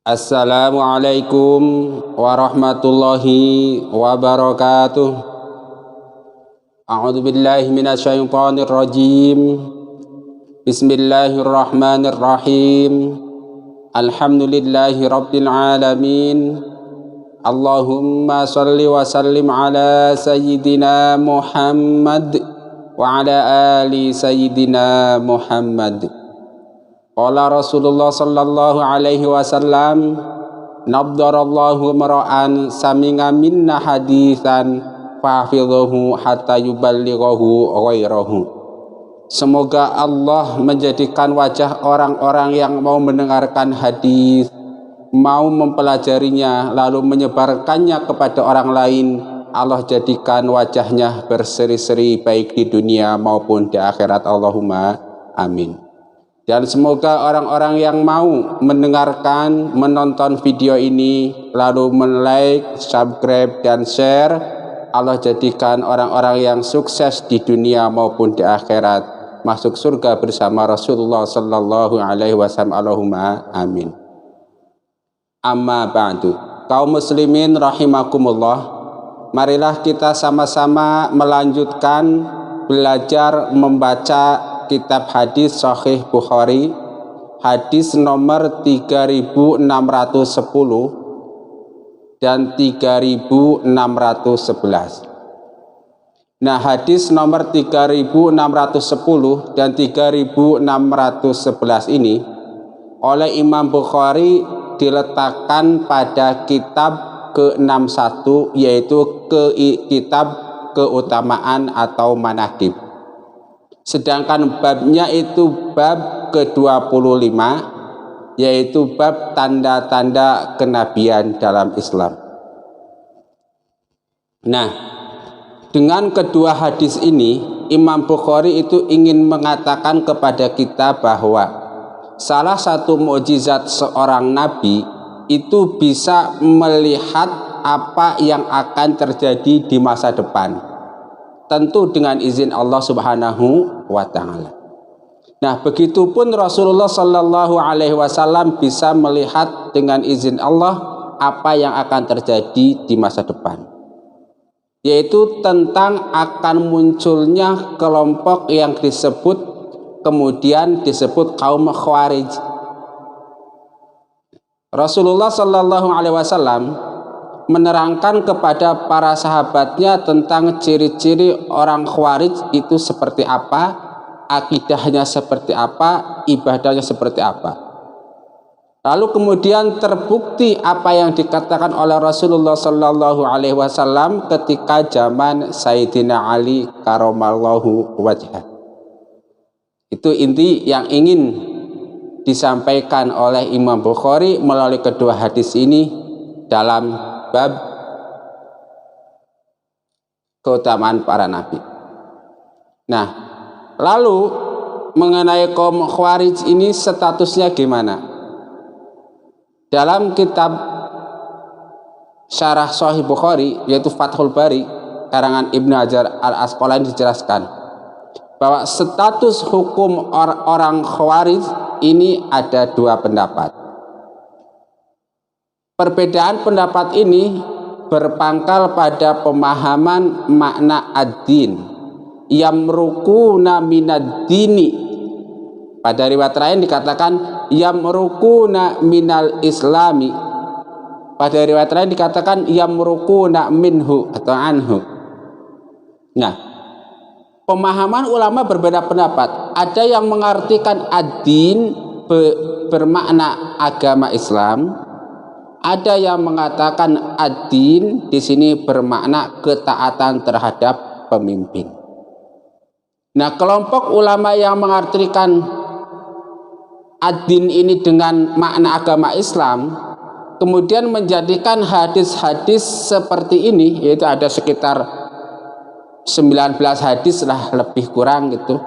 Assalamualaikum warahmatullahi wabarakatuh. A'udzu billahi minasyaitonir rajim. Bismillahirrahmanirrahim. Alhamdulillahi rabbil alamin. Allahumma shalli wa sallim ala sayyidina Muhammad wa ala ali sayyidina Muhammad. Qala Rasulullah sallallahu alaihi wasallam, nabdarallahu mar'an sami'a minna haditsan fahfidhuhu hatta yuballighahu ghairahu. Semoga Allah menjadikan wajah orang-orang yang mau mendengarkan hadis, mau mempelajarinya lalu menyebarkannya kepada orang lain, Allah jadikan wajahnya berseri-seri baik di dunia maupun di akhirat. Allahumma amin. Dan semoga orang-orang yang mau mendengarkan, menonton video ini lalu like, subscribe, dan share, Allah jadikan orang-orang yang sukses di dunia maupun di akhirat, masuk surga bersama Rasulullah sallallahu alaihi wasallam. Allahumma amin. Amma ba'du. Kaum muslimin rahimakumullah, marilah kita sama-sama melanjutkan belajar membaca kitab hadis Sahih Bukhari, hadis nomor 3610 dan 3611. Nah, hadis nomor 3610 dan 3611 ini oleh Imam Bukhari diletakkan pada kitab ke-61, yaitu kitab keutamaan atau manaqib. Sedangkan babnya itu bab ke-25, yaitu bab tanda-tanda kenabian dalam Islam. Nah, dengan kedua hadis ini, Imam Bukhari itu ingin mengatakan kepada kita bahwa salah satu mukjizat seorang nabi itu bisa melihat apa yang akan terjadi di masa depan, tentu dengan izin Allah Subhanahu wa ta'ala. Nah, begitupun Rasulullah sallallahu alaihi wasallam bisa melihat dengan izin Allah apa yang akan terjadi di masa depan, yaitu tentang akan munculnya kelompok yang kemudian disebut kaum Khawarij. Rasulullah sallallahu alaihi wasallam menerangkan kepada para sahabatnya tentang ciri-ciri orang Khawarij itu seperti apa, akidahnya seperti apa, ibadahnya seperti apa. Lalu kemudian terbukti apa yang dikatakan oleh Rasulullah sallallahu alaihi wasallam ketika zaman Sayyidina Ali karamallahu wajhah. Itu inti yang ingin disampaikan oleh Imam Bukhari melalui kedua hadis ini dalam bab keutamaan para nabi. Nah, lalu mengenai kaum Khawarij ini statusnya gimana? Dalam kitab Syarah Sahih Bukhari, yaitu Fathul Bari karangan Ibnu Hajar Al-Asqalani, dijelaskan bahwa status hukum orang Khawarij ini ada dua pendapat. Perbedaan pendapat ini berpangkal pada pemahaman makna ad-din, yamrukuna minad-dini. Pada riwayat lain dikatakan yamrukuna minal islami. Pada riwayat lain dikatakan yamrukuna minhu atau anhu. Nah, pemahaman ulama berbeda pendapat. Ada yang mengartikan ad-din bermakna agama Islam. Ada yang mengatakan ad-din di sini bermakna ketaatan terhadap pemimpin. Nah, kelompok ulama yang mengartikan ad-din ini dengan makna agama Islam, kemudian menjadikan hadis-hadis seperti ini, yaitu ada sekitar 19 hadis lah lebih kurang gitu,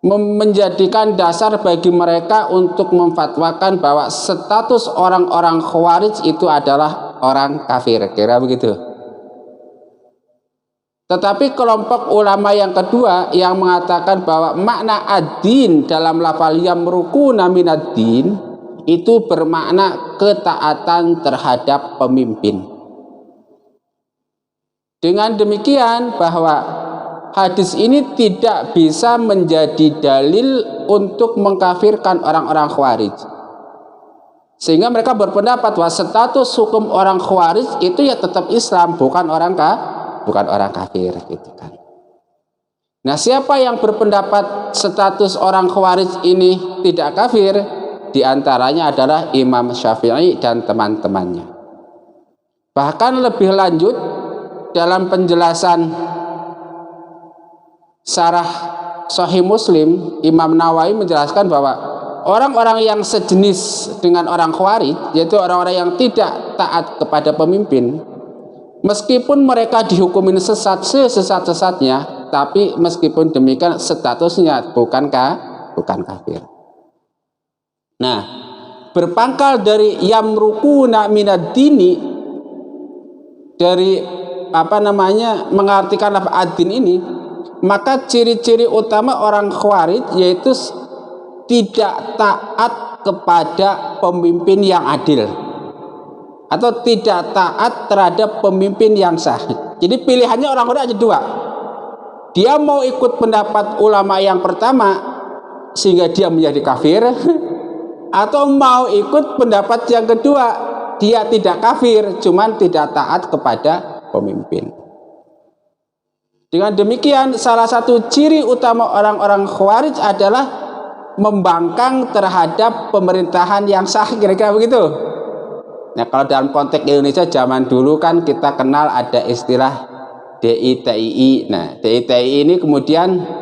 menjadikan dasar bagi mereka untuk memfatwakan bahwa status orang-orang Khawarij itu adalah orang kafir, kira begitu. Tetapi kelompok ulama yang kedua yang mengatakan bahwa makna ad-din dalam lafal yamrukuna minad-din itu bermakna ketaatan terhadap pemimpin. Dengan demikian bahwa hadis ini tidak bisa menjadi dalil untuk mengkafirkan orang-orang Khawarij. Sehingga mereka berpendapat bahwa status hukum orang Khawarij itu ya tetap Islam, bukan orang kafir gitu kan. Nah, siapa yang berpendapat status orang Khawarij ini tidak kafir? Di antaranya adalah Imam Syafi'i dan teman-temannya. Bahkan lebih lanjut dalam penjelasan Syarah Sahih Muslim, Imam Nawawi menjelaskan bahwa orang-orang yang sejenis dengan orang Khawarij, yaitu orang-orang yang tidak taat kepada pemimpin, meskipun mereka dihukumin sesat sesat-sesatnya, tapi meskipun demikian statusnya bukan kafir. Nah, berpangkal dari yamrukuna minad dini, dari mengartikan ad-din ini, maka ciri-ciri utama orang Khawarij yaitu tidak taat kepada pemimpin yang adil atau tidak taat terhadap pemimpin yang sah. Jadi pilihannya orang Khawarij ada dua. Dia mau ikut pendapat ulama yang pertama sehingga dia menjadi kafir, atau mau ikut pendapat yang kedua, dia tidak kafir, cuman tidak taat kepada pemimpin. Dengan demikian, salah satu ciri utama orang-orang Khawarij adalah membangkang terhadap pemerintahan yang sah, kira-kira begitu. Nah, kalau dalam konteks Indonesia zaman dulu kan kita kenal ada istilah DITII. Nah, DITII ini kemudian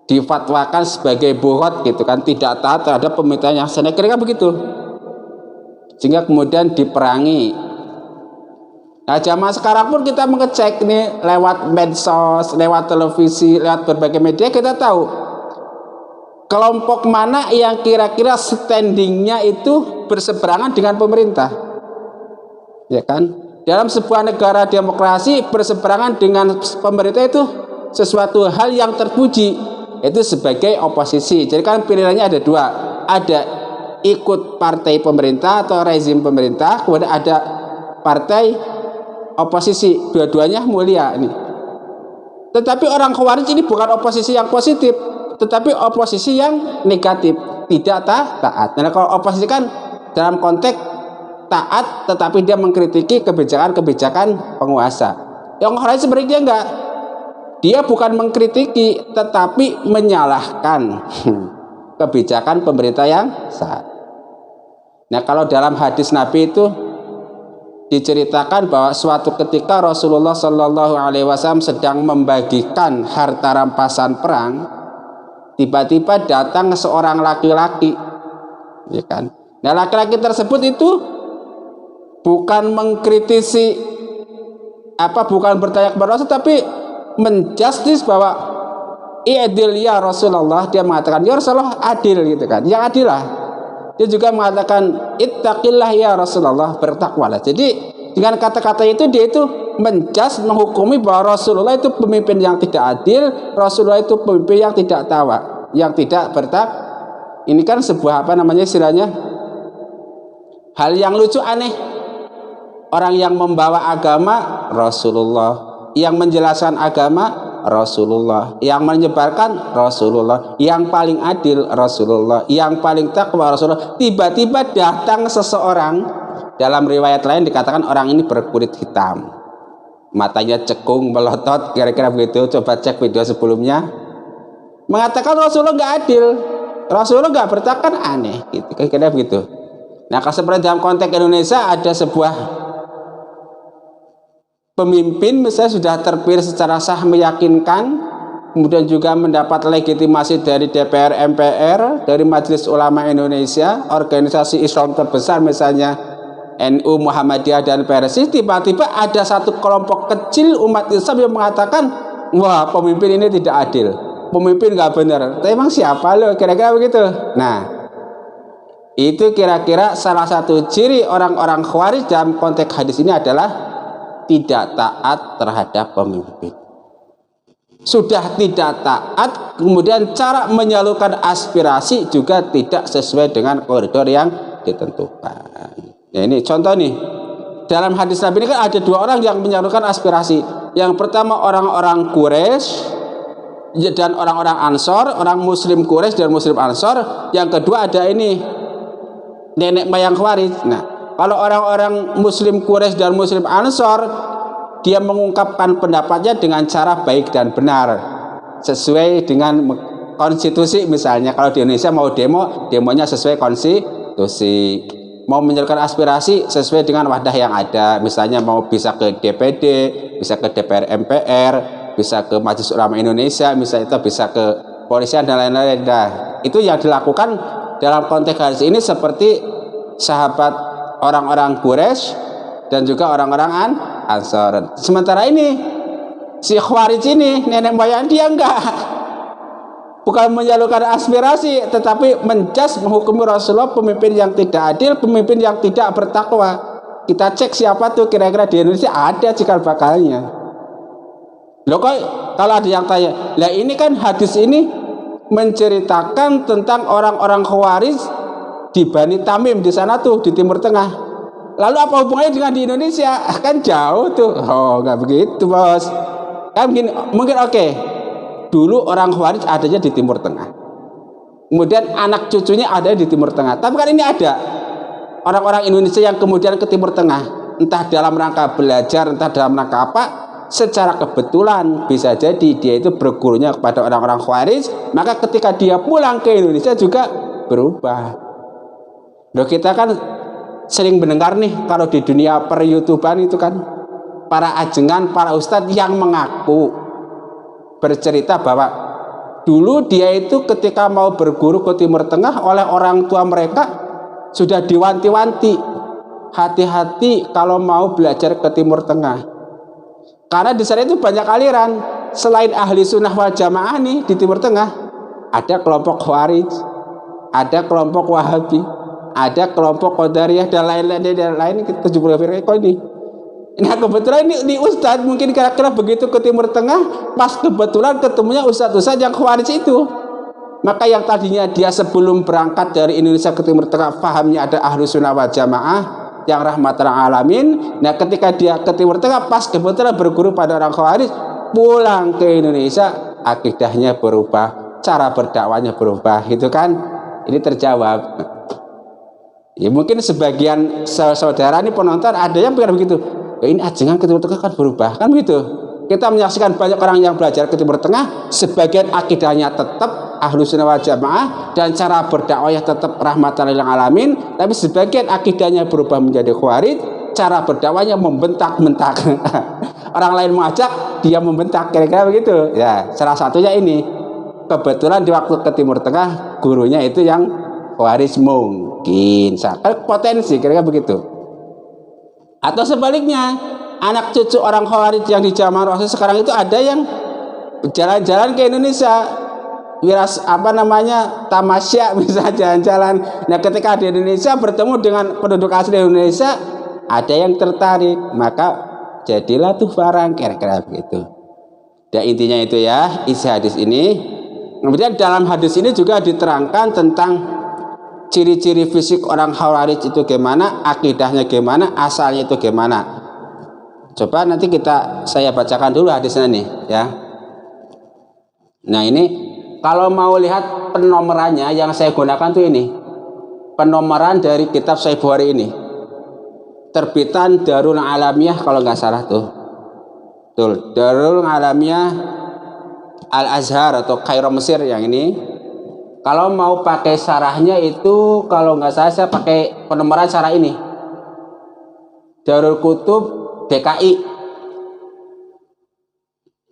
difatwakan sebagai buhot gitu kan, tidak taat terhadap pemerintahan yang sah, kira-kira begitu. Sehingga kemudian diperangi. Nah, zaman sekarang pun kita mengecek nih lewat medsos, lewat televisi, lewat berbagai media, kita tahu kelompok mana yang kira-kira standingnya itu berseberangan dengan pemerintah, ya kan? Dalam sebuah negara demokrasi, berseberangan dengan pemerintah itu sesuatu hal yang terpuji, itu sebagai oposisi. Jadi kan pilihannya ada dua, ada ikut partai pemerintah atau rezim pemerintah, kemudian ada partai oposisi, dua-duanya mulia ini. Tetapi orang Khawarij ini bukan oposisi yang positif, tetapi oposisi yang negatif, tidak taat. Nah, kalau oposisi kan dalam konteks taat tetapi dia mengkritiki kebijakan-kebijakan penguasa. Yang Khawarij sebenarnya enggak. Dia bukan mengkritiki tetapi menyalahkan kebijakan pemerintah yang sah. Nah, kalau dalam hadis Nabi itu diceritakan bahwa suatu ketika Rasulullah Shallallahu Alaihi Wasallam sedang membagikan harta rampasan perang, tiba-tiba datang seorang laki-laki, ya kan? Nah, laki-laki tersebut itu bukan mengkritisi bukan bertanya kepada Rasul, tapi menjustis bahwa i'dil ya Rasulullah. Dia mengatakan ya Rasulullah adil gitu kan, yang adil lah. Dia juga mengatakan ittaqillah ya Rasulullah, bertakwalah. Jadi dengan kata-kata itu dia itu menghukumi bahwa Rasulullah itu pemimpin yang tidak adil, Rasulullah itu pemimpin yang tidak tawa, yang tidak ini kan sebuah istilahnya hal yang lucu, aneh. Orang yang membawa agama Rasulullah, yang menjelaskan agama Rasulullah, yang menyebarkan Rasulullah, yang paling adil Rasulullah, yang paling takwa Rasulullah. Tiba-tiba datang seseorang, dalam riwayat lain dikatakan orang ini berkulit hitam, matanya cekung melotot, kira-kira begitu. Coba cek video sebelumnya, mengatakan Rasulullah nggak adil, Rasulullah nggak bertakwa, aneh gitu, kira-kira begitu. Nah, kalau seperti dalam konteks Indonesia ada sebuah pemimpin misalnya sudah terpilih secara sah meyakinkan, kemudian juga mendapat legitimasi dari DPR, MPR, dari Majelis Ulama Indonesia, organisasi Islam terbesar misalnya NU, Muhammadiyah dan PRSI. Tiba-tiba ada satu kelompok kecil umat Islam yang mengatakan, wah, pemimpin ini tidak adil, pemimpin nggak benar. Tapi emang siapa lo, kira-kira begitu. Nah, itu kira-kira salah satu ciri orang-orang Khawarij dalam konteks hadis ini adalah tidak taat terhadap pemimpin. sudah tidak taat, kemudian cara menyalurkan aspirasi juga tidak sesuai dengan koridor yang ditentukan. Nah, ini contoh nih, dalam hadis Nabi ini kan ada dua orang yang menyalurkan aspirasi. Yang pertama orang-orang Quraisy dan orang-orang Ansor, orang Muslim Quraisy dan Muslim Ansor. Yang kedua ada ini nenek moyang Khawarij. Nah, kalau orang-orang Muslim Quraisy dan Muslim Ansor, dia mengungkapkan pendapatnya dengan cara baik dan benar sesuai dengan konstitusi. Misalnya kalau di Indonesia mau demo, demonya sesuai konstitusi. Mau menyalurkan aspirasi sesuai dengan wadah yang ada. Misalnya mau bisa ke DPD, bisa ke DPR MPR, bisa ke Majelis Ulama Indonesia, misalnya itu bisa ke polisian dan lain-lain. Nah, itu yang dilakukan dalam konteks hadis ini seperti sahabat orang-orang Quraisy dan juga orang-orang Ansor. Sementara ini si Khawarij ini nenek moyang dia enggak, bukan menyalurkan aspirasi, tetapi menjas menghukumi Rasulullah pemimpin yang tidak adil, pemimpin yang tidak bertakwa. Kita cek siapa tuh kira-kira di Indonesia ada cikal bakalnya. Loh kok kalau ada yang tanya, lah ini kan hadis ini menceritakan tentang orang-orang Khawarij di Bani Tamim di sana tuh di Timur Tengah. Lalu apa hubungannya dengan di Indonesia? Kan jauh tuh. Oh, nggak begitu, Bos. Kan mungkin oke. Dulu orang Khawarij adanya di Timur Tengah. Kemudian anak cucunya ada di Timur Tengah. Tapi kan ini ada orang-orang Indonesia yang kemudian ke Timur Tengah. Entah dalam rangka belajar, entah dalam rangka apa. Secara kebetulan bisa jadi dia itu bergurunya kepada orang-orang Khawarij. Maka ketika dia pulang ke Indonesia juga berubah. Loh, kita kan sering mendengar nih kalau di dunia per YouTubean itu kan para ajengan, para ustadz yang mengaku bercerita bahwa dulu dia itu ketika mau berguru ke Timur Tengah oleh orang tua mereka sudah diwanti-wanti, hati-hati kalau mau belajar ke Timur Tengah, karena di sana itu banyak aliran. Selain ahli sunnah wal jamaah nih di Timur Tengah, ada kelompok Khawarij, ada kelompok Wahabi, ada kelompok Qadariyah dan lain-lain 70 firqah ini. Nah, kebetulan ini ustadz mungkin kira-kira begitu ke Timur Tengah, pas kebetulan ketemunya ustadz-ustadz yang Khawarij itu. Maka yang tadinya dia sebelum berangkat dari Indonesia ke Timur Tengah pahamnya ada ahlu sunnah wal jamaah yang rahmatan alamin. Nah, ketika dia ke Timur Tengah pas kebetulan berguru pada orang Khawarij, pulang ke Indonesia akidahnya berubah, cara berdakwahnya berubah, gitu kan. Ini terjawab. Ya mungkin sebagian saudara ini penonton ada yang pikir begitu, ya ini ajengan ke Timur Tengah kan berubah, kan begitu. Kita menyaksikan banyak orang yang belajar ke Timur Tengah, sebagian akidahnya tetap ahlu sunnah wal jamaah dan cara berdakwahnya tetap rahmatan lil alamin, tapi sebagian akidahnya berubah menjadi Khawarij, cara berdakwahnya membentak-bentak. Orang lain mengajak, dia membentak, kira-kira begitu. Ya, salah satunya ini. Kebetulan di waktu ke Timur Tengah gurunya itu yang Khawarij mungkin, potensi kira-kira begitu. Atau sebaliknya, anak cucu orang Khawarij yang di zaman Rasul sekarang itu ada yang jalan-jalan ke Indonesia, tamasya, misalnya jalan-jalan. Nah, ketika di Indonesia bertemu dengan penduduk asli Indonesia, ada yang tertarik, maka jadilah tuh barang, kira-kira begitu. Dan intinya itu ya isi hadis ini. Kemudian dalam hadis ini juga diterangkan tentang ciri-ciri fisik orang Khawarij itu gimana, akidahnya gimana, asalnya itu gimana. Coba nanti saya bacakan dulu hadisnya nih ya. Nah, ini kalau mau lihat penomorannya yang saya gunakan tuh ini. Penomoran dari kitab Sahih Bukhari ini. Terbitan Darul Alamiyah kalau nggak salah tuh. Betul, Darul Alamiyah Al-Azhar atau Kairo Mesir yang ini. Kalau mau pakai syarahnya itu kalau nggak salah saya pakai penomoran syarah ini. Darul Kutub DKI.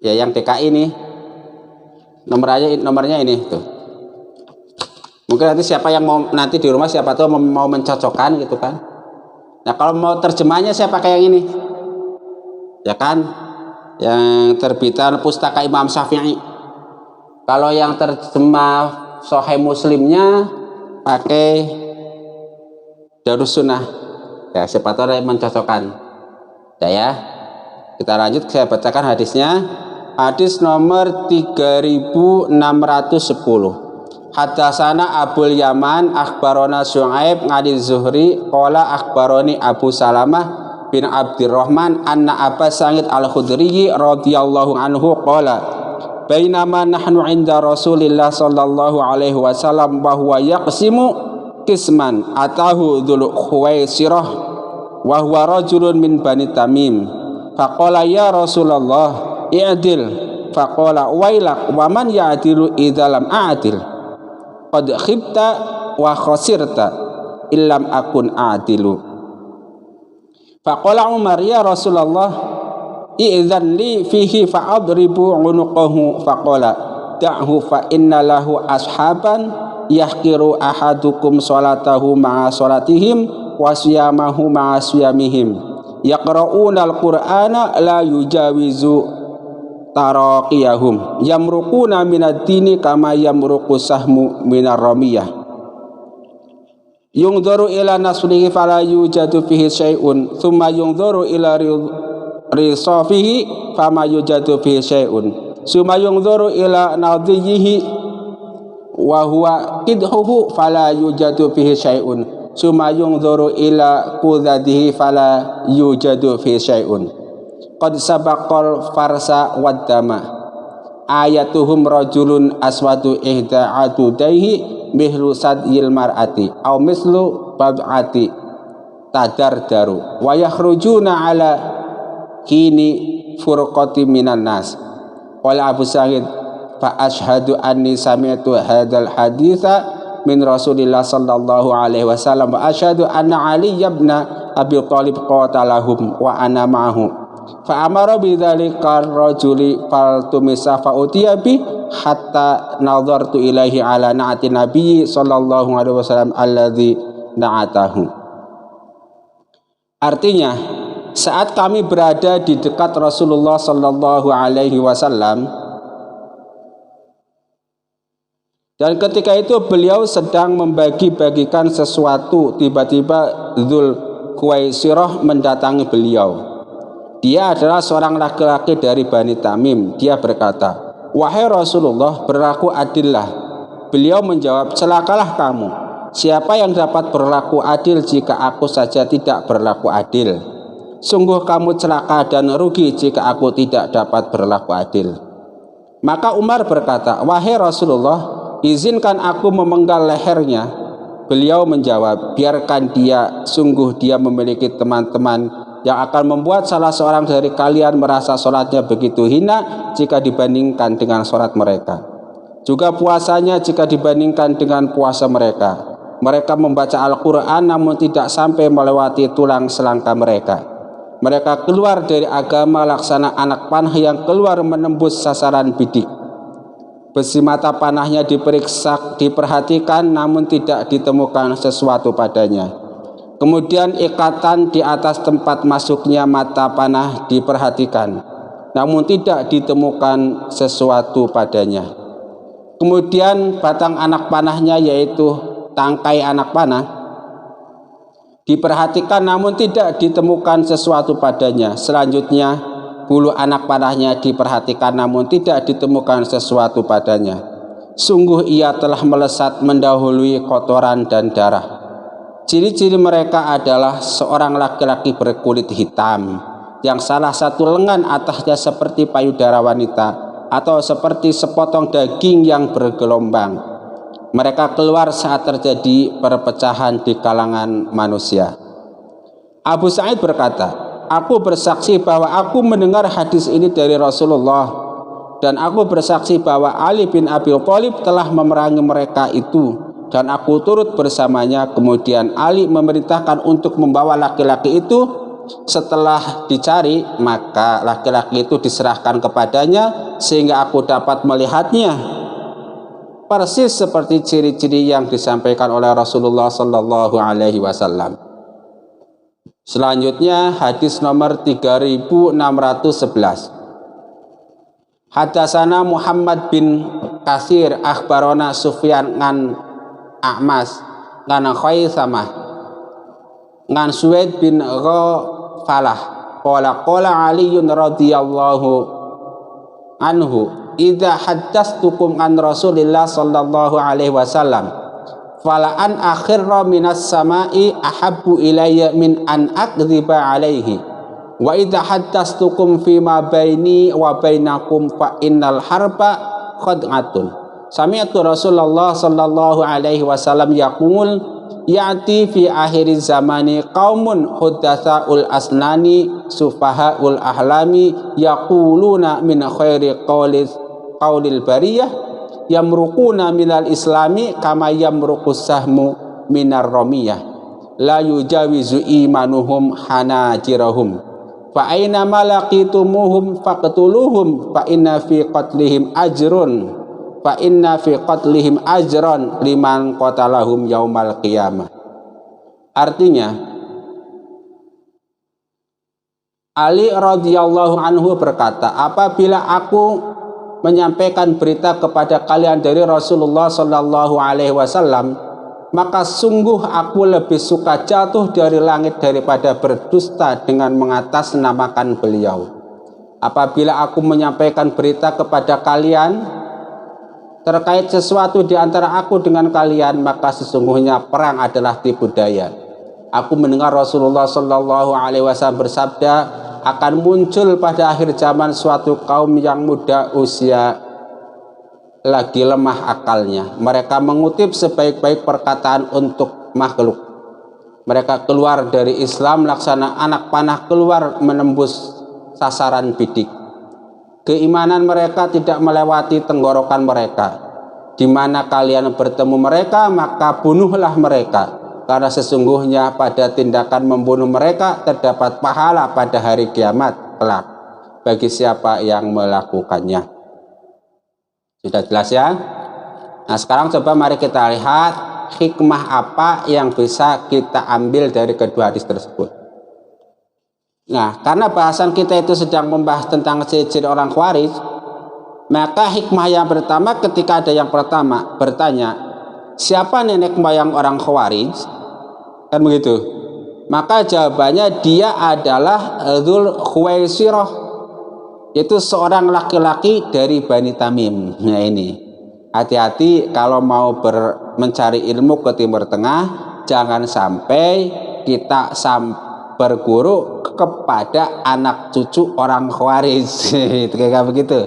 Ya, yang DKI nih. Nomornya ini tuh. Mungkin nanti siapa yang mau nanti di rumah siapa tahu mau mencocokkan gitu kan. Nah, kalau mau terjemahnya saya pakai yang ini. Ya kan? Yang terbitan Pustaka Imam Syafi'i. Kalau yang terjemah Sahih Muslimnya pakai Darus Sunnah. Ya, siapa tahu ada yang mencocokkan. Ya, kita lanjut, saya bacakan hadisnya. Hadis nomor 3610. Hadatsana Abul Yaman akhbarona Syu'aib ngadi Zuhri qala akhbaroni Abu Salamah bin Abdurrahman anna Aba Sa'id Al-Khudri radhiyallahu anhu qala bainama nahnu 'inda Rasulillah sallallahu alaihi wasallam wa huwa yaqsimu qisman atahu dzul Khuwaisirah wa huwa rajulun min Bani Tamim faqala ya Rasulullah i'dil faqala wailak wa man ya'dilu idza lam a'dil qad khibta wa khasirta illam akun a'dilu. Faqala Umar ya Rasulullah i'dzan li fihi fa'adribu 'unuqahu faqala da'hu fa inna lahu ashaban yahqiru ahadukum salatahu ma'a salatihim wa siyamahu ma'a siyamihim yaqra'una al-Qur'ana la yujawizu taraqiyahum yamruquna minad dini kama yamruqu sahmu minar ramiyah yungdharu ila nasrihi fala yujadu fihi syai'un thumma yungdharu ila risafihi fama yujadu fihi syai'un thumma yungdharu ila nadhihi wa huwa qidhuhu fala yujadu fihi syai'un thumma yungdharu ila qudadihi fala yujadu fihi syai'un qad sabaqal farsa wad dama ayatuhum rajulun aswadu ihda adudaihi mihlu sadyil mar'ati aw mislu bad'ati tadardaru wa yakhrujuna ala kini furqati minan nas qala Abu Sa'id fa ashhadu anni sami'tu hadzal haditsa min Rasulillah sallallahu alaihi wasallam wa ashhadu anna Ali ibn Abi Thalib qatalahum wa ana ma'ahu fa amara bidzalika ar-rajuli faltumisa fa utiya bi hatta nadhartu ilaihi ala na'ati nabi sallallahu alaihi wasallam alladzi na'atahu. Artinya, saat kami berada di dekat Rasulullah sallallahu alaihi wasallam dan ketika itu beliau sedang membagi-bagikan sesuatu, tiba-tiba Dzul Khuwaisirah mendatangi beliau. Dia adalah seorang laki-laki dari Bani Tamim. Dia berkata, wahai Rasulullah, berlaku adillah. Beliau menjawab, celakalah kamu. Siapa yang dapat berlaku adil jika aku saja tidak berlaku adil? Sungguh kamu celaka dan rugi jika aku tidak dapat berlaku adil. Maka Umar berkata, wahai Rasulullah, izinkan aku memenggal lehernya. Beliau menjawab, biarkan dia, sungguh dia memiliki teman-teman yang akan membuat salah seorang dari kalian merasa sholatnya begitu hina jika dibandingkan dengan sholat mereka. Juga puasanya jika dibandingkan dengan puasa mereka. Mereka membaca Al-Quran namun tidak sampai melewati tulang selangkah mereka. Mereka keluar dari agama laksana anak panah yang keluar menembus sasaran bidik. Besi mata panahnya diperiksa, diperhatikan namun tidak ditemukan sesuatu padanya. Kemudian ikatan di atas tempat masuknya mata panah diperhatikan, namun tidak ditemukan sesuatu padanya. Kemudian batang anak panahnya, yaitu tangkai anak panah, diperhatikan namun tidak ditemukan sesuatu padanya. Selanjutnya bulu anak panahnya diperhatikan namun tidak ditemukan sesuatu padanya. Sungguh ia telah melesat mendahului kotoran dan darah. Ciri-ciri mereka adalah seorang laki-laki berkulit hitam yang salah satu lengan atasnya seperti payudara wanita atau seperti sepotong daging yang bergelombang. Mereka keluar saat terjadi perpecahan di kalangan manusia. Abu Sa'id berkata, aku bersaksi bahwa aku mendengar hadis ini dari Rasulullah, dan aku bersaksi bahwa Ali bin Abi Thalib telah memerangi mereka itu, dan aku turut bersamanya. Kemudian Ali memerintahkan untuk membawa laki-laki itu. Setelah dicari, maka laki-laki itu diserahkan kepadanya sehingga aku dapat melihatnya persis seperti ciri-ciri yang disampaikan oleh Rasulullah sallallahu alaihi wasallam. Selanjutnya hadis nomor 3611. Hadatsana Muhammad bin Katsir akhbarona Sufyan ngan A'mas ngan Khaisamah ngan Suwaid bin Ghafalah qala Ali radhiyallahu anhu, idza haddastukum an Rasulillah sallallahu alaihi wasallam fala an akhirra minas samai ahabbu ilayya min an akdziba alaihi wa idza haddastukum fima baini wa bainakum fa innal harba khad'atun. Sami'tu Rasulullah sallallahu alaihi wasallam yaqul ya'ti fi akhir zamani qaumun hudatsaul asnani sufahaul ahlami yaquluna min khairi qaulil bariyah yamruquna minal islami kama yamruqus sahmu minar ramiyah la yujawizu imanuhum hanajirahum fa aina malaqitumuhum faqtuluhum fa inna fi qatlihim ajran liman qatalahum yaumal qiyamah. Artinya, Ali radhiyallahu anhu berkata, apabila aku menyampaikan berita kepada kalian dari Rasulullah sallallahu alaihi wasallam, maka sungguh aku lebih suka jatuh dari langit daripada berdusta dengan mengatasnamakan beliau. Apabila aku menyampaikan berita kepada kalian terkait sesuatu di antara aku dengan kalian, maka sesungguhnya perang adalah tipu daya. Aku mendengar Rasulullah sallallahu alaihi wasallam bersabda, akan muncul pada akhir zaman suatu kaum yang muda usia lagi lemah akalnya. Mereka mengutip sebaik-baik perkataan untuk makhluk. Mereka keluar dari Islam laksana anak panah keluar menembus sasaran bidik. Keimanan mereka tidak melewati tenggorokan mereka. Di mana kalian bertemu mereka, maka bunuhlah mereka. Karena sesungguhnya pada tindakan membunuh mereka terdapat pahala pada hari kiamat kelak bagi siapa yang melakukannya. Sudah jelas ya? Nah, sekarang coba mari kita lihat hikmah apa yang bisa kita ambil dari kedua hadis tersebut. Nah, karena bahasan kita itu sedang membahas tentang ciri-ciri orang Khawarij, maka hikmah yang pertama ketika ada yang pertama bertanya, siapa nenek moyang orang Khawarij? Kan begitu. Maka jawabannya dia adalah Dzul Khuwaisirah, yaitu seorang laki-laki dari Bani Tamim. Nah ini, hati-hati kalau mau mencari ilmu ke Timur Tengah, jangan sampai kita berguru kepada anak cucu orang Khawarij. Itu kayak begitu.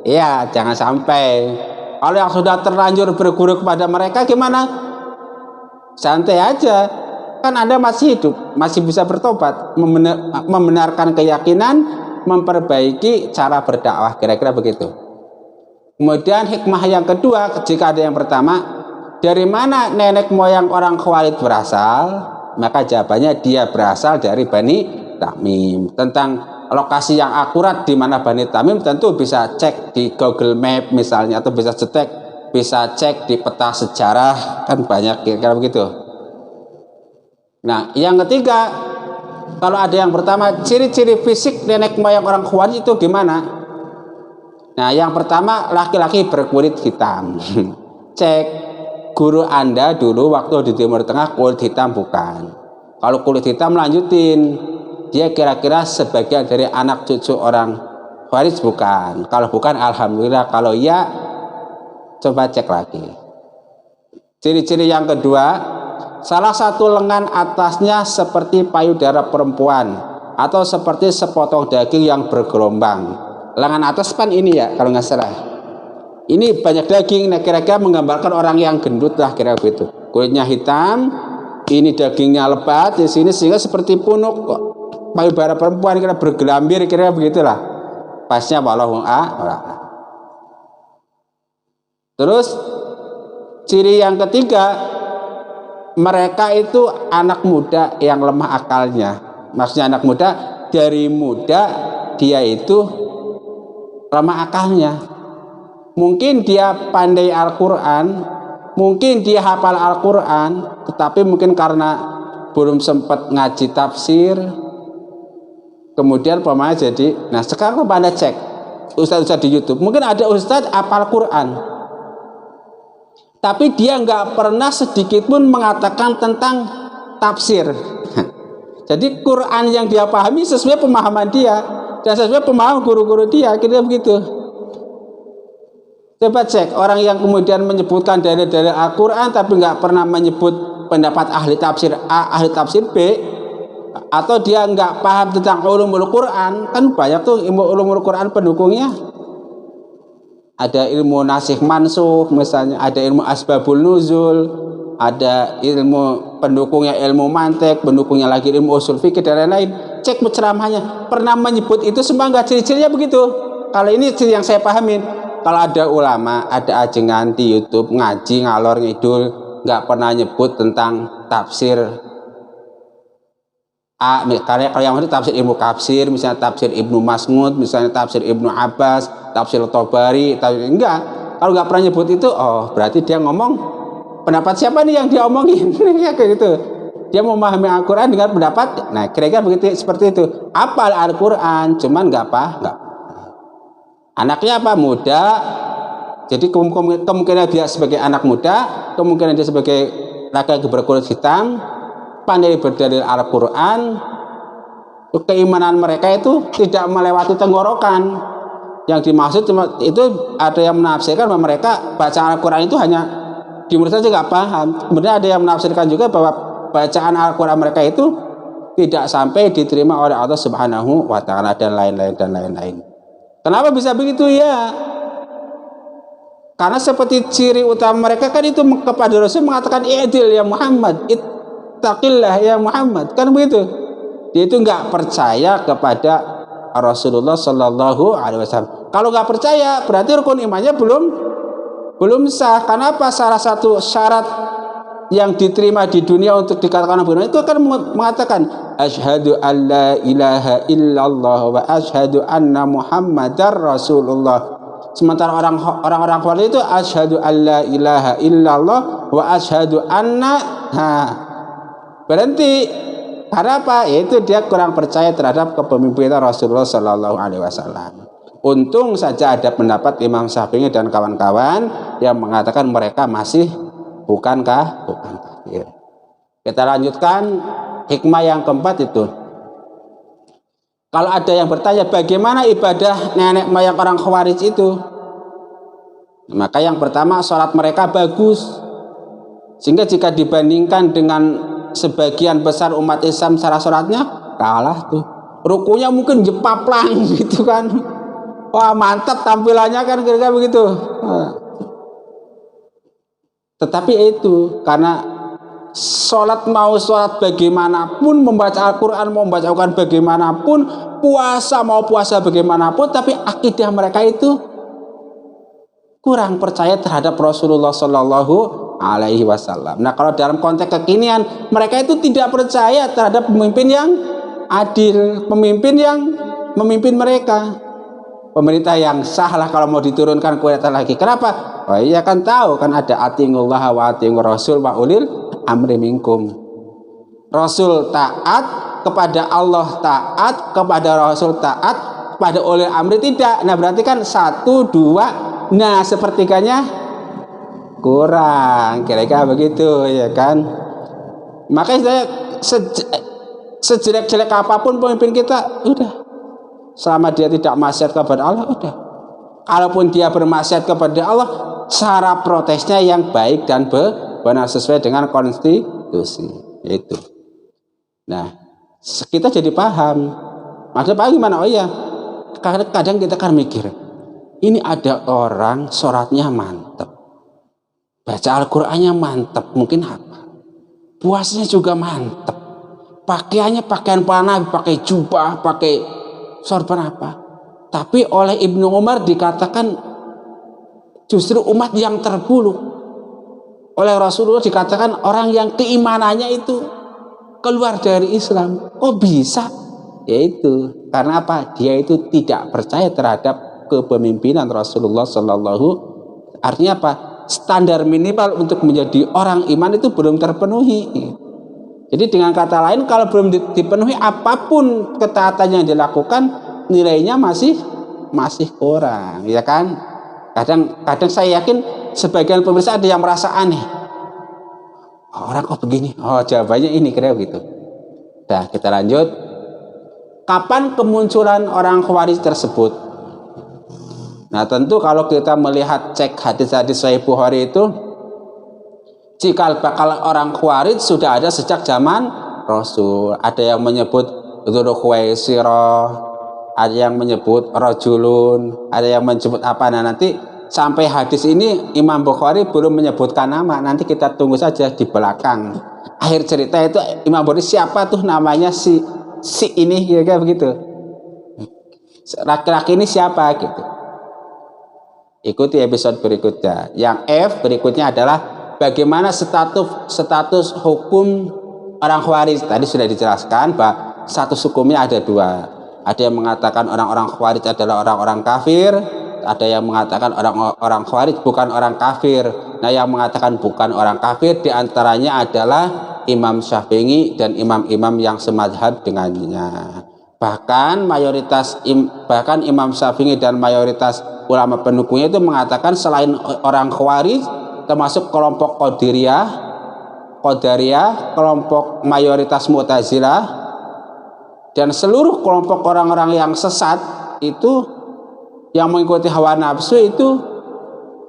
Iya, jangan sampai. Kalau yang sudah terlanjur berguru kepada mereka gimana? Santai aja. Kan Anda masih hidup, masih bisa bertobat, membenarkan keyakinan, memperbaiki cara berdakwah, kira-kira begitu. Kemudian hikmah yang kedua, jika ada yang pertama, dari mana nenek moyang orang Khawarij berasal? Maka jawabannya dia berasal dari Bani Tamim. Tentang lokasi yang akurat di mana Bani Tamim tentu bisa cek di Google Map misalnya, atau bisa cek di peta sejarah, kan banyak kira-kira begitu. Nah, yang ketiga, kalau ada yang pertama, ciri-ciri fisik nenek moyang orang Khawarij itu gimana? Nah, yang pertama, laki-laki berkulit hitam. Cek guru Anda dulu waktu di Timur Tengah kulit hitam bukan. Kalau kulit hitam lanjutin, dia kira-kira sebagian dari anak cucu orang Khawarij bukan. Kalau bukan, alhamdulillah. Kalau iya, coba cek lagi. Ciri-ciri yang kedua, salah satu lengan atasnya seperti payudara perempuan atau seperti sepotong daging yang bergelombang. Lengan atas kan ini ya, kalau nggak salah. Ini banyak daging, nah kira-kira menggambarkan orang yang gendut lah, kira begitu. Kulitnya hitam, ini dagingnya lebat di sini sehingga seperti punuk kok. Payudara perempuan kira bergelambir, kira begitulah. Pasnya wallahu a'lam. Terus ciri yang ketiga, mereka itu anak muda yang lemah akalnya. Maksudnya anak muda, dari muda dia itu lemah akalnya. Mungkin dia pandai Al-Quran, mungkin dia hafal Al-Quran, tetapi mungkin karena belum sempat ngaji tafsir, kemudian pemain jadi. Nah sekarang Anda cek ustadz di YouTube, mungkin ada ustadz hafal Quran, tapi dia nggak pernah sedikit pun mengatakan tentang tafsir. Jadi Quran yang dia pahami sesuai pemahaman dia dan sesuai pemahaman guru-guru dia, kira begitu. Coba cek orang yang kemudian menyebutkan dalil-dalil Al-Quran tapi nggak pernah menyebut pendapat ahli tafsir A, ahli tafsir B, atau dia nggak paham tentang ulumul Quran. Kan banyak tuh ilmu ulumul Quran pendukungnya. Ada ilmu nasikh mansukh misalnya, ada ilmu asbabul nuzul, ada ilmu pendukungnya ilmu mantik, pendukungnya lagi ilmu usul fikih dan lain-lain. Cek ceramahnya, pernah menyebut itu semua nggak, ciri-cirinya begitu. Kalau ini ciri yang saya pahamin. Kalau ada ulama, ada ajengan di YouTube ngaji ngalor ngidul, nggak pernah nyebut tentang tafsir A, karena kalau yang itu tafsir Ibnu Katsir, misalnya tafsir Ibnu Mas'ud, misalnya tafsir Ibnu Abbas, tafsir Thabari, enggak. Kalau nggak pernah nyebut itu, oh berarti dia ngomong pendapat siapa nih yang dia omongin? Kayak gitu. Dia memahami Al-Quran dengan pendapat. Nah, kira-kira begitu, seperti itu. Apal Al-Quran, cuman nggak. Anaknya apa? Muda. Jadi kemungkinan dia sebagai anak muda, kemungkinan dia sebagai laki-laki berkulit hitam, pandai berdalil Al-Quran. Keimanan mereka itu tidak melewati tenggorokan. Yang dimaksud itu ada yang menafsirkan bahwa mereka baca Al-Quran itu hanya di mulut saja nggak paham. Kemudian ada yang menafsirkan juga bahwa bacaan Al-Quran mereka itu tidak sampai diterima oleh Allah Subhanahu wa Ta'ala dan lain-lain. Kenapa bisa begitu ya? Karena seperti ciri utama mereka kan itu kepada Rasul mengatakan i'dil ya Muhammad, ittaqillah ya Muhammad, kan begitu. Dia itu nggak percaya kepada Rasulullah Shallallahu Alaihi Wasallam. Kalau nggak percaya berarti rukun imannya belum sah. Kenapa? Salah satu syarat yang diterima di dunia untuk dikatakan benar itu akan mengatakan asyhadu alla ilaha illallah wa asyhadu anna muhammadar rasulullah. Sementara orang-orang kafir itu asyhadu alla ilaha illallah wa asyhadu anna berhenti. Karena apa? Itu dia kurang percaya terhadap kepemimpinan Rasulullah Shallallahu Alaihi Wasallam. Untung saja ada pendapat Imam Syafi'i dan kawan-kawan yang mengatakan mereka masih bukan kafir. Kita lanjutkan hikmah yang keempat itu. Kalau ada yang bertanya bagaimana ibadah nenek moyang orang Khawarij itu, maka yang pertama sholat mereka bagus, sehingga jika dibandingkan dengan sebagian besar umat Islam secara sholatnya kalah tuh. Rukunya mungkin jepaplang gitu kan, wah mantap tampilannya kan kira-kira begitu. Tetapi itu karena sholat mau sholat bagaimanapun, membaca Al-Quran mau membacakan bagaimanapun, puasa mau puasa bagaimanapun, tapi akidah mereka itu kurang percaya terhadap Rasulullah Shallallahu Alaihi Wasallam. Nah, kalau dalam konteks kekinian mereka itu tidak percaya terhadap pemimpin yang adil, pemimpin yang memimpin mereka. Pemerintah yang sah lah kalau mau diturunkan kuota lagi. Kenapa? Oh iya kan tahu kan ada atiingullah wa atiingur rasul wa ulil amri minkum. Rasul taat kepada Allah, taat kepada Rasul, taat kepada ulil amri tidak. Nah berarti kan 1, 2, nah sepertiganya kurang, kira-kira begitu ya kan. Makanya saya sejelek-jelek apapun pemimpin kita, udah selama dia tidak maksiat kepada Allah, udah. Kalaupun dia bermaksiat kepada Allah, cara protesnya yang baik dan benar sesuai dengan konstitusi itu. Nah, kita jadi paham. Maksudnya paham gimana? Oh iya, kadang kita kan mikir, ini ada orang sholatnya mantep, baca Al-Qur'annya mantep, mungkin apa? Puasanya juga mantep, pakaiannya pakaian panah, pakai jubah, pakai sorban apa, tapi oleh Ibnu Umar dikatakan justru umat yang terburuk. Oleh Rasulullah dikatakan orang yang keimanannya itu keluar dari Islam. Kok bisa? Yaitu karena apa? Dia itu tidak percaya terhadap kepemimpinan Rasulullah Sallallahu. Artinya apa? Standar minimal untuk menjadi orang iman itu belum terpenuhi. Jadi dengan kata lain, kalau belum dipenuhi apapun ketaatan yang dilakukan, nilainya masih kurang, ya kan? Kadang saya yakin sebagian pemirsa ada yang merasa aneh. Orang kok begini? Oh, jawabannya ini kira gitu. Nah, kita lanjut. Kapan kemunculan orang Khawarij tersebut? Nah tentu kalau kita melihat cek hadis-hadis Sahih Bukhari itu, jika bakal orang Khawarij sudah ada sejak zaman Rasul. Ada yang menyebut Dzul Khuwaisirah, ada yang menyebut rajulun, ada yang menyebut apa. Nah nanti sampai hadis ini Imam Bukhari belum menyebutkan nama, nanti kita tunggu saja di belakang. Akhir cerita itu Imam Bukhari siapa tuh namanya si ini, ya kayak begitu. Laki-laki ini siapa gitu. Ikuti episode berikutnya. Yang F berikutnya adalah bagaimana status hukum orang Khawarij. Tadi sudah dijelaskan bahwa status hukumnya ada dua. Ada yang mengatakan orang-orang Khawarij adalah orang-orang kafir, ada yang mengatakan orang-orang Khawarij bukan orang kafir. Nah, yang mengatakan bukan orang kafir diantaranya adalah Imam Syafi'i dan imam-imam yang semadzhab dengannya. Bahkan Imam Syafi'i dan mayoritas ulama pendukungnya itu mengatakan selain orang Khawarij, termasuk kelompok Qadariyah, kelompok mayoritas Mu'tazilah, dan seluruh kelompok orang-orang yang sesat itu yang mengikuti hawa nafsu itu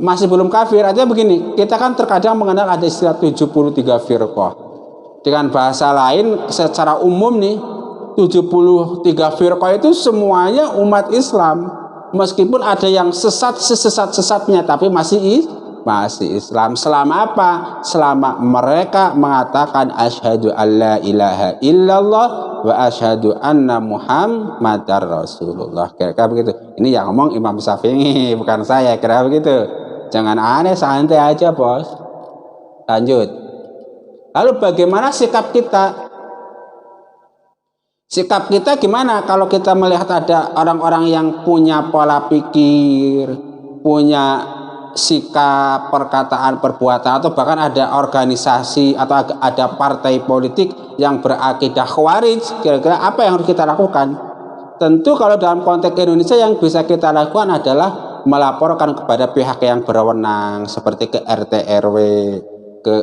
masih belum kafir. Artinya begini, kita kan terkadang mengenal ada istilah 73 firqah. Dengan bahasa lain secara umum nih, 73 firqah itu semuanya umat Islam. Meskipun ada yang sesat-sesatnya tapi masih Islam. Selama apa? Selama mereka mengatakan asyhadu alla ilaha illallah wa asyhadu anna muhammadar rasulullah. Kira-kira begitu. Ini yang ngomong Imam Syafi'i, bukan saya. Kira begitu. Jangan aneh, santai aja, Bos. Lanjut. Lalu bagaimana sikap kita? Sikap kita gimana kalau kita melihat ada orang-orang yang punya pola pikir, punya sikap, perkataan, perbuatan, atau bahkan ada organisasi atau ada partai politik yang berakidah Khawarij, kira-kira apa yang harus kita lakukan? Tentu kalau dalam konteks Indonesia yang bisa kita lakukan adalah melaporkan kepada pihak yang berwenang seperti ke RT RW, ke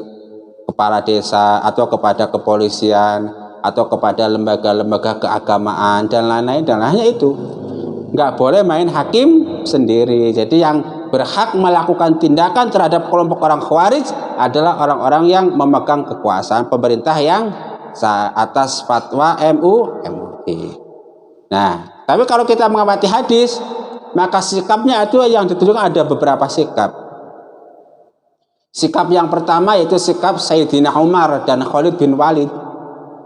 kepala desa, atau kepada kepolisian, atau kepada lembaga-lembaga keagamaan dan lain-lainnya. Itu nggak boleh main hakim sendiri. Jadi yang berhak melakukan tindakan terhadap kelompok orang Khawarij adalah orang-orang yang memegang kekuasaan pemerintah yang atas fatwa MUI. Nah, tapi kalau kita mengamati hadis, maka sikapnya itu yang ditunjukkan ada beberapa sikap. Sikap yang pertama yaitu sikap Sayyidina Umar dan Khalid bin Walid.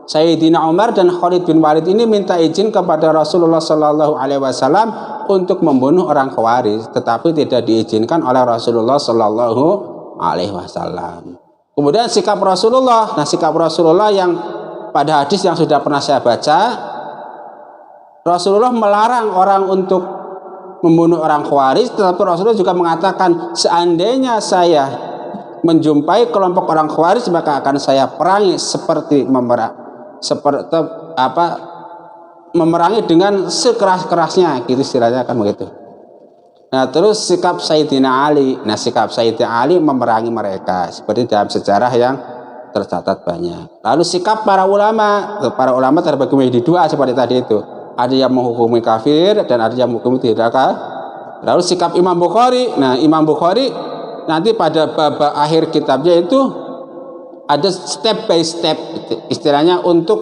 Sayyidina Umar dan Khalid bin Walid ini minta izin kepada Rasulullah Shallallahu Alaihi Wasallam untuk membunuh orang Khawarij, tetapi tidak diizinkan oleh Rasulullah Shallallahu Alaihi Wasallam. Kemudian sikap Rasulullah, sikap Rasulullah yang pada hadis yang sudah pernah saya baca, Rasulullah melarang orang untuk membunuh orang Khawarij, tetapi Rasulullah juga mengatakan seandainya saya menjumpai kelompok orang Khawarij maka akan saya perangi seperti memerangi dengan sekeras-kerasnya, gitu istilahnya kan begitu. Nah, terus sikap Sayyidina Ali. Nah, sikap Sayyidina Ali memerangi mereka seperti dalam sejarah yang tercatat banyak. Lalu sikap para ulama terbagi menjadi dua seperti tadi itu. Ada yang menghukumi kafir dan ada yang menghukumi tidak kafir. Lalu sikap Imam Bukhari. Nah, Imam Bukhari nanti pada bab akhir kitabnya itu ada step by step, istilahnya untuk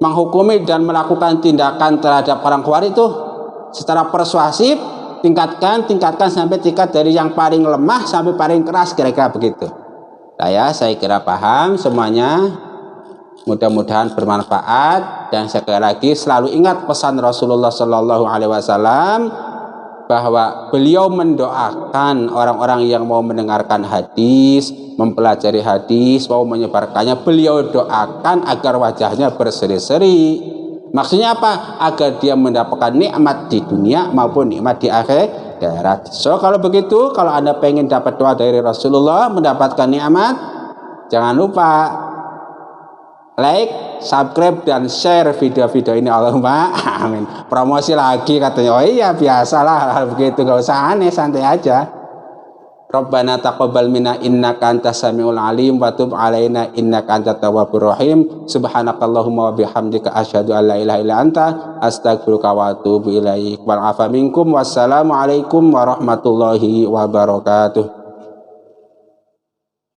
menghukumi dan melakukan tindakan terhadap orang Khawarij itu secara persuasif, tingkatkan sampai tingkat dari yang paling lemah sampai paling keras, kira-kira begitu. Saya kira paham semuanya. Mudah-mudahan bermanfaat, dan sekali lagi selalu ingat pesan Rasulullah Shallallahu Alaihi Wasallam bahwa beliau mendoakan orang-orang yang mau mendengarkan hadis, mempelajari hadis, mau menyebarkannya, beliau doakan agar wajahnya berseri-seri. Maksudnya apa? Agar dia mendapatkan nikmat di dunia maupun nikmat di akhirat. So kalau begitu, kalau Anda pengen dapat doa dari Rasulullah, mendapatkan nikmat, jangan lupa like, subscribe, dan share video-video ini. Allahumma amin. Promosi lagi katanya. Oh iya, biasalah begitu, gak usah aneh, santai aja. Rabbana taqabbal minna innaka antas samiul alim wa tub alaina innaka antat tawwabur rahim. Subhanakallahumma wa bihamdika asyhadu an la ilaha illa anta astaghfiruka wa atubu ilaik. Wal afa minkum. Wassalamu alaikum warahmatullahi wabarakatuh.